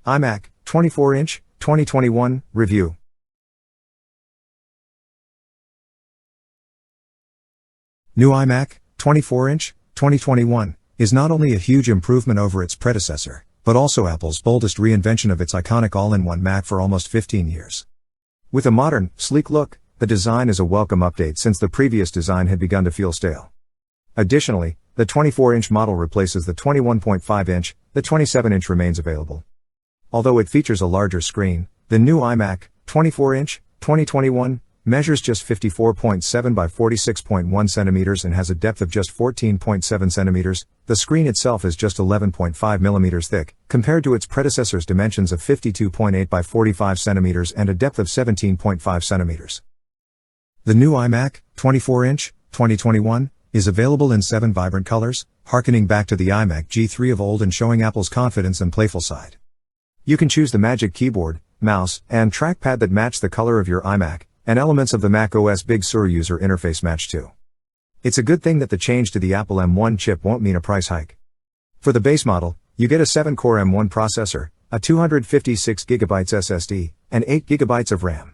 iMac, 24-inch, 2021, review. New iMac, 24-inch, 2021, is not only a huge improvement over its predecessor, but also Apple's boldest reinvention of its iconic all-in-one Mac for almost 15 years. With a modern, sleek look, the design is a welcome update since the previous design had begun to feel stale. Additionally, the 24-inch model replaces the 21.5-inch, the 27-inch remains available. Although it features a larger screen, the new iMac, 24-inch, 2021, measures just 54.7 by 46.1 centimeters and has a depth of just 14.7 centimeters. The screen itself is just 11.5 millimeters thick, compared to its predecessor's dimensions of 52.8 by 45 centimeters and a depth of 17.5 centimeters. The new iMac, 24-inch, 2021, is available in 7 vibrant colors, harkening back to the iMac G3 of old and showing Apple's confidence and playful side. You can choose the Magic Keyboard, mouse, and trackpad that match the color of your iMac, and elements of the Mac OS Big Sur user interface match too. It's a good thing that the change to the Apple M1 chip won't mean a price hike. For the base model, you get a 7-core M1 processor, a 256GB SSD, and 8GB of RAM.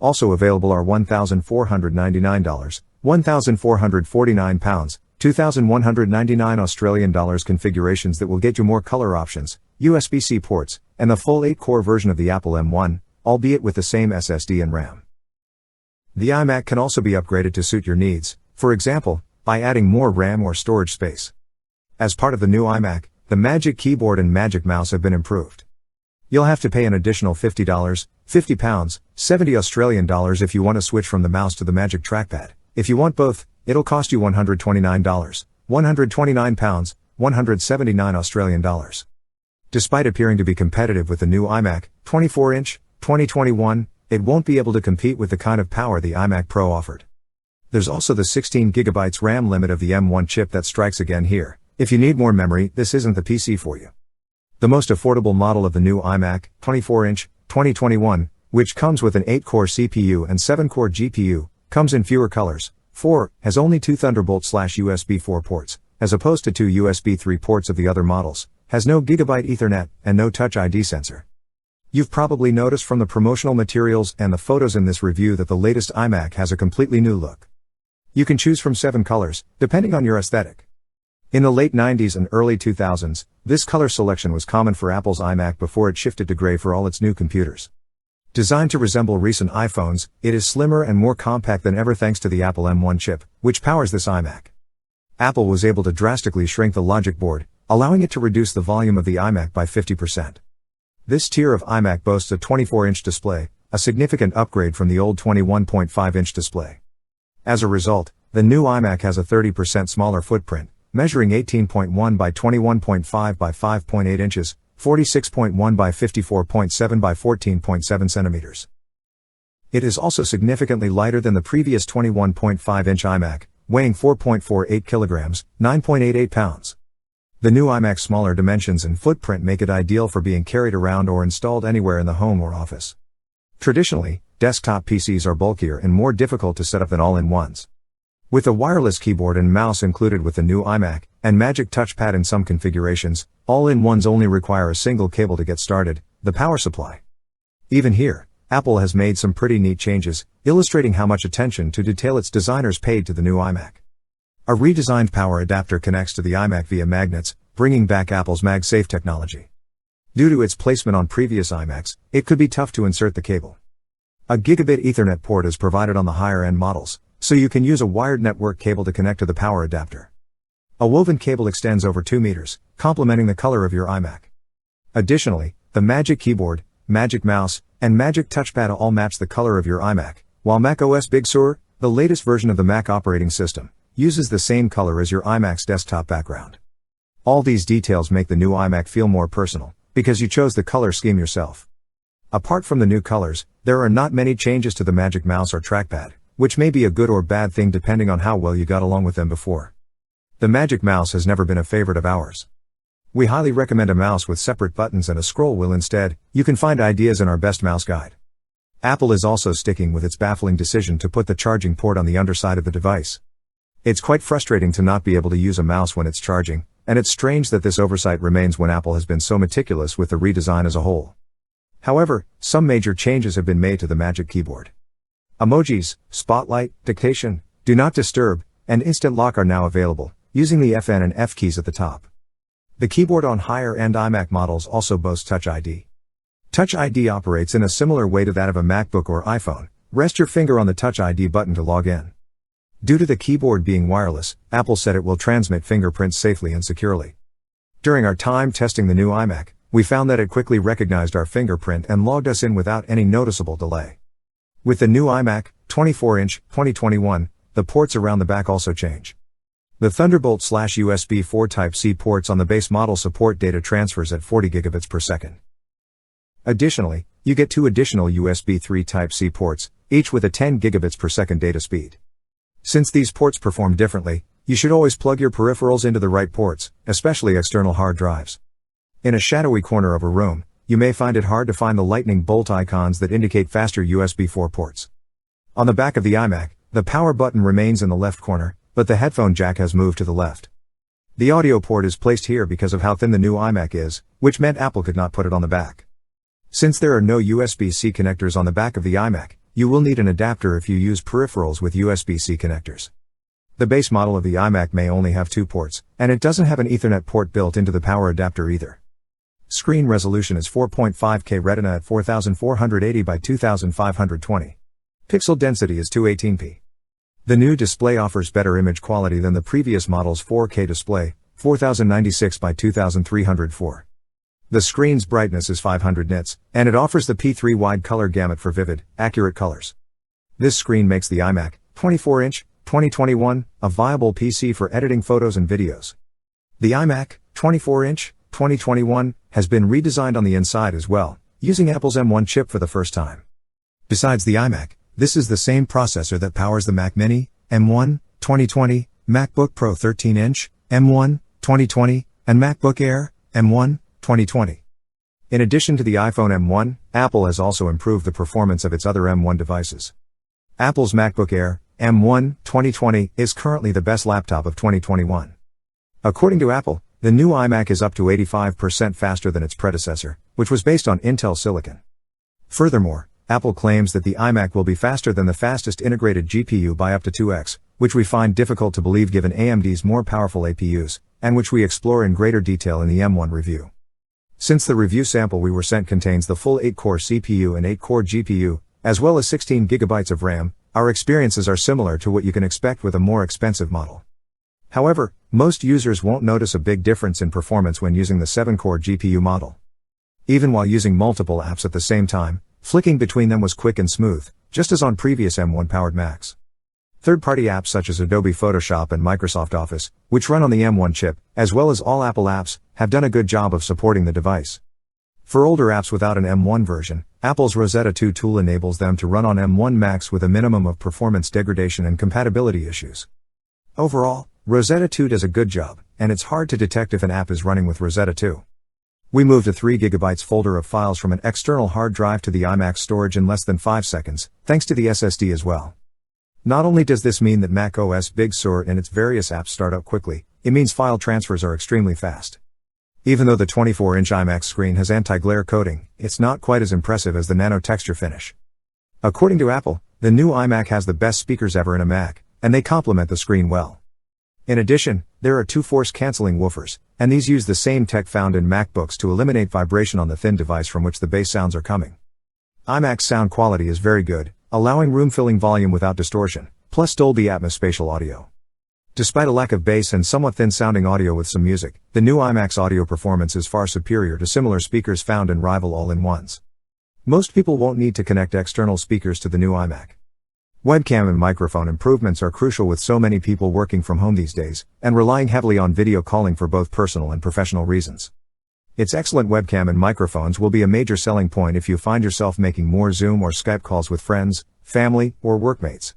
Also available are $1,499, £1,449, £2,199 Australian dollars configurations that will get you more color options, USB-C ports, and the full 8-core version of the Apple M1, albeit with the same SSD and RAM. The iMac can also be upgraded to suit your needs, for example, by adding more RAM or storage space. As part of the new iMac, the Magic Keyboard and Magic Mouse have been improved. You'll have to pay an additional $50, £50, 70 Australian dollars if you want to switch from the mouse to the Magic Trackpad. If you want both, it'll cost you $129, £129, 179 Australian dollars. Despite appearing to be competitive with the new iMac, 24-inch, 2021, it won't be able to compete with the kind of power the iMac Pro offered. There's also the 16GB RAM limit of the M1 chip that strikes again here. If you need more memory, this isn't the PC for you. The most affordable model of the new iMac, 24-inch, 2021, which comes with an 8-core CPU and 7-core GPU, comes in fewer colors. 4, has only 2 Thunderbolt/USB 4 ports, as opposed to 2 USB 3 ports of the other models, has no Gigabit Ethernet, and no Touch ID sensor. You've probably noticed from the promotional materials and the photos in this review that the latest iMac has a completely new look. You can choose from 7 colors, depending on your aesthetic. In the late 90s and early 2000s, this color selection was common for Apple's iMac before it shifted to gray for all its new computers. Designed to resemble recent iPhones, it is slimmer and more compact than ever thanks to the Apple M1 chip, which powers this iMac. Apple was able to drastically shrink the logic board, allowing it to reduce the volume of the iMac by 50%. This tier of iMac boasts a 24-inch display, a significant upgrade from the old 21.5-inch display. As a result, the new iMac has a 30% smaller footprint, measuring 18.1 by 21.5 by 5.8 inches, 46.1 by 54.7 by 14.7 centimeters. It is also significantly lighter than the previous 21.5-inch iMac, weighing 4.48 kilograms, 9.88 pounds. The new iMac's smaller dimensions and footprint make it ideal for being carried around or installed anywhere in the home or office. Traditionally, desktop PCs are bulkier and more difficult to set up than all-in-ones. With a wireless keyboard and mouse included with the new iMac, and Magic Touchpad in some configurations, all-in-ones only require a single cable to get started, the power supply. Even here, Apple has made some pretty neat changes, illustrating how much attention to detail its designers paid to the new iMac. A redesigned power adapter connects to the iMac via magnets, bringing back Apple's MagSafe technology. Due to its placement on previous iMacs, it could be tough to insert the cable. A Gigabit Ethernet port is provided on the higher-end models, so you can use a wired network cable to connect to the power adapter. A woven cable extends over 2 meters, complementing the color of your iMac. Additionally, the Magic Keyboard, Magic Mouse, and Magic Touchpad all match the color of your iMac, while Mac OS Big Sur, the latest version of the Mac operating system, uses the same color as your iMac's desktop background. All these details make the new iMac feel more personal, because you chose the color scheme yourself. Apart from the new colors, there are not many changes to the Magic Mouse or trackpad, which may be a good or bad thing depending on how well you got along with them before. The Magic Mouse has never been a favorite of ours. We highly recommend a mouse with separate buttons and a scroll wheel instead. You can find ideas in our best mouse guide. Apple is also sticking with its baffling decision to put the charging port on the underside of the device. It's quite frustrating to not be able to use a mouse when it's charging, and it's strange that this oversight remains when Apple has been so meticulous with the redesign as a whole. However, some major changes have been made to the Magic Keyboard. Emojis, Spotlight, Dictation, Do Not Disturb, and Instant Lock are now available, using the FN and F keys at the top. The keyboard on higher-end iMac models also boasts Touch ID. Touch ID operates in a similar way to that of a MacBook or iPhone. Rest your finger on the Touch ID button to log in. Due to the keyboard being wireless, Apple said it will transmit fingerprints safely and securely. During our time testing the new iMac, we found that it quickly recognized our fingerprint and logged us in without any noticeable delay. With the new iMac, 24-inch, 2021, the ports around the back also change. The Thunderbolt/USB 4 Type-C ports on the base model support data transfers at 40 gigabits per second. Additionally, you get 2 additional USB 3 Type-C ports, each with a 10 gigabits per second data speed. Since these ports perform differently, you should always plug your peripherals into the right ports, especially external hard drives. In a shadowy corner of a room, you may find it hard to find the lightning bolt icons that indicate faster USB 4 ports. On the back of the iMac, the power button remains in the left corner, but the headphone jack has moved to the left. The audio port is placed here because of how thin the new iMac is, which meant Apple could not put it on the back. Since there are no USB-C connectors on the back of the iMac, you will need an adapter if you use peripherals with USB-C connectors. The base model of the iMac may only have 2 ports, and it doesn't have an Ethernet port built into the power adapter either. Screen resolution is 4.5K Retina at 4480 by 2520. Pixel density is 218p. The new display offers better image quality than the previous model's 4K display, 4096 by 2304. The screen's brightness is 500 nits, and it offers the P3 wide color gamut for vivid, accurate colors. This screen makes the iMac, 24-inch, 2021, a viable PC for editing photos and videos. The iMac, 24-inch, 2021, has been redesigned on the inside as well, using Apple's M1 chip for the first time. Besides the iMac, this is the same processor that powers the Mac Mini, M1, 2020, MacBook Pro 13-inch, M1, 2020, and MacBook Air, M1, 2020. In addition to the iPhone M1, Apple has also improved the performance of its other M1 devices. Apple's MacBook Air, M1, 2020, is currently the best laptop of 2021. According to Apple, the new iMac is up to 85% faster than its predecessor, which was based on Intel Silicon. Furthermore, Apple claims that the iMac will be faster than the fastest integrated GPU by up to 2x, which we find difficult to believe given AMD's more powerful APUs, and which we explore in greater detail in the M1 review. Since the review sample we were sent contains the full 8-core CPU and 8-core GPU, as well as 16 GB of RAM, our experiences are similar to what you can expect with a more expensive model. However, most users won't notice a big difference in performance when using the 7-core GPU model. Even while using multiple apps at the same time, flicking between them was quick and smooth, just as on previous M1-powered Macs. Third-party apps such as Adobe Photoshop and Microsoft Office, which run on the M1 chip, as well as all Apple apps, have done a good job of supporting the device. For older apps without an M1 version, Apple's Rosetta 2 tool enables them to run on M1 Macs with a minimum of performance degradation and compatibility issues. Overall, Rosetta 2 does a good job, and it's hard to detect if an app is running with Rosetta 2. We moved a 3 GB folder of files from an external hard drive to the iMac storage in less than 5 seconds, thanks to the SSD as well. Not only does this mean that Mac OS Big Sur and its various apps start up quickly, it means file transfers are extremely fast. Even though the 24-inch iMac screen has anti-glare coating, it's not quite as impressive as the nano texture finish. According to Apple, the new iMac has the best speakers ever in a Mac, and they complement the screen well. In addition, there are 2 force-canceling woofers, and these use the same tech found in MacBooks to eliminate vibration on the thin device from which the bass sounds are coming. iMac's sound quality is very good, allowing room-filling volume without distortion, plus Dolby Atmos spatial audio. Despite a lack of bass and somewhat thin-sounding audio with some music, the new iMac's audio performance is far superior to similar speakers found in rival all-in-ones. Most people won't need to connect external speakers to the new iMac. Webcam and microphone improvements are crucial with so many people working from home these days, and relying heavily on video calling for both personal and professional reasons. Its excellent webcam and microphones will be a major selling point if you find yourself making more Zoom or Skype calls with friends, family, or workmates.